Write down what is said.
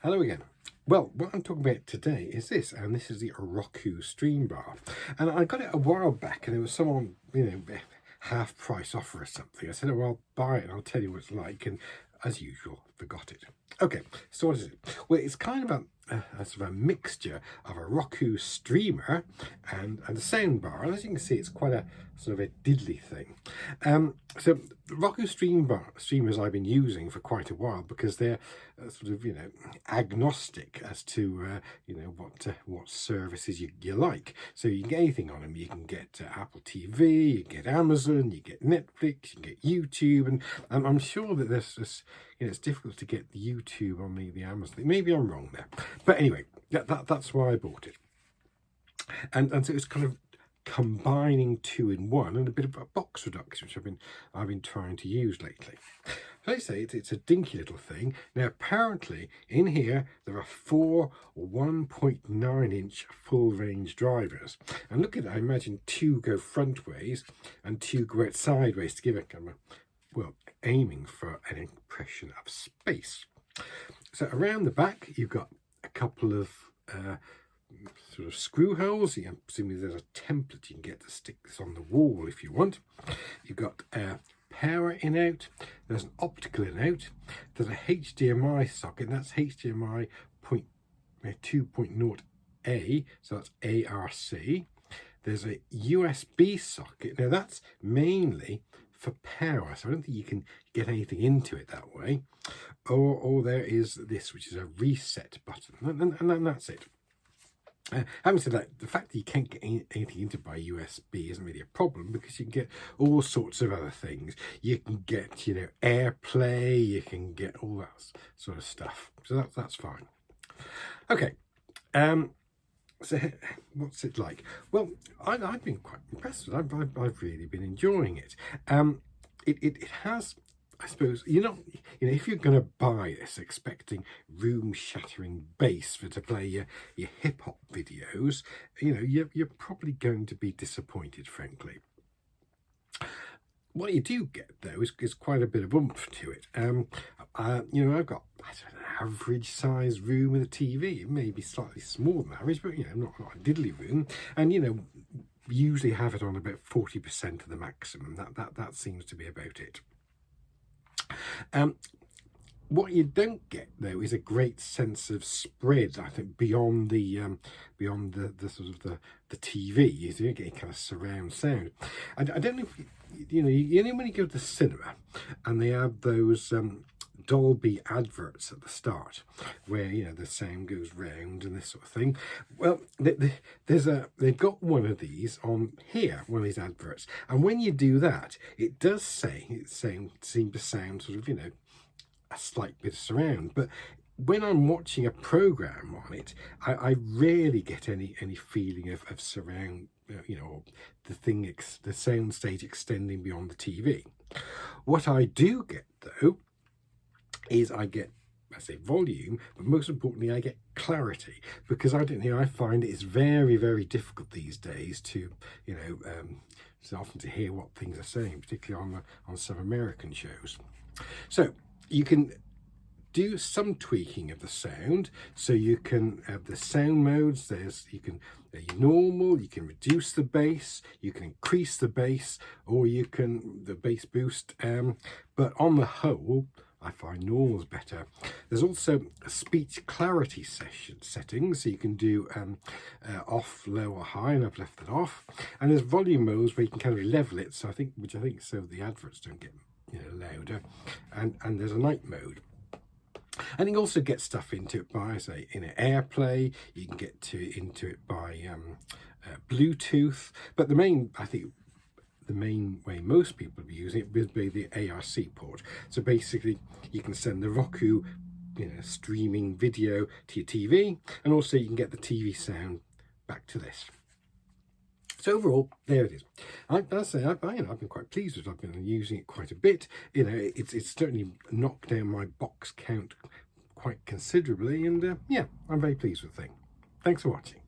Hello again. Well, what I'm talking about today is this, and this is the Roku streambar. And I got it a while back, and there was someone, half price offer or something. I said, oh, well, I'll buy it and I'll tell you what it's like. And as usual, forgot it. Okay, so what is it? Well, it's kind of a sort of a mixture of a Roku streamer and a sound bar. And as you can see, it's quite a sort of a diddly thing. So the Roku streamers I've been using for quite a while because they're sort of, agnostic as to, what services you like. So you can get anything on them. You can get Apple TV, you get Amazon, you get Netflix, you can get YouTube. And I'm sure that there's this, it's difficult to get the YouTube on the Amazon thing. Maybe I'm wrong there. But anyway, that's why I bought it. And so it's kind of combining two in one and a bit of a box reduction, which I've been trying to use lately. So I say it's a dinky little thing. Now apparently in here there are 4 1.9-inch full range drivers, and look at it, I imagine 2 go front ways and 2 go out sideways to give a kind of, well, aiming for an impression of space. So around the back you've got a couple of sort of screw holes. I'm assuming there's a template you can get to stick this on the wall if you want. You've got power in out, there's an optical in out, there's a HDMI socket, and that's HDMI 2.0A, so that's ARC. There's a USB socket. Now that's mainly for power, so I don't think you can get anything into it that way. Or there is this, which is a reset button, and that's it. Having said that, the fact that you can't get anything into by USB isn't really a problem, because you can get all sorts of other things. You can get, AirPlay, you can get all that sort of stuff. So that's fine. Okay. So what's it like? Well, I've been quite impressed with it. I've really been enjoying it. It has, I suppose, if you're going to buy this expecting room-shattering bass to play your hip-hop videos, you're probably going to be disappointed, frankly. What you do get, though, is quite a bit of oomph to it. I've got an average size room with a TV. It may be slightly smaller than average, but not a diddly room. And usually have it on about 40% of the maximum. That seems to be about it. What you don't get, though, is a great sense of spread, I think, beyond the sort of the TV. You don't get kind of surround sound. I don't know if when you go to the cinema and they have those Dolby adverts at the start, where the sound goes round and this sort of thing. Well, they've got one of these on here, one of these adverts, and when you do that, it does seem to sound sort of a slight bit of surround. But when I'm watching a program on it, I rarely get any feeling of surround, the sound stage extending beyond the TV. What I do get, though, is I get, I say, volume, but most importantly I get clarity, because I find it's very, very difficult these days to so often to hear what things are saying, particularly on some American shows. So you can do some tweaking of the sound. So you can have the sound modes. You can normal, you can reduce the bass, you can increase the bass, or you can the bass boost. But on the whole, I find normal's better. There's also a speech clarity settings, so you can do off, low, or high, and I've left that off. And there's volume modes where you can kind of level it, so which I think so the adverts don't get louder. And there's a night mode. And you can also get stuff into it by, say, AirPlay. You can get into it by Bluetooth. But the main way most people are using it would be the ARC port. So basically, you can send the Roku, streaming video to your TV, and also you can get the TV sound back to this. So overall, there it is. I've been quite pleased with it. I've been using it quite a bit. It's certainly knocked down my box count quite considerably, and I'm very pleased with the thing. Thanks for watching.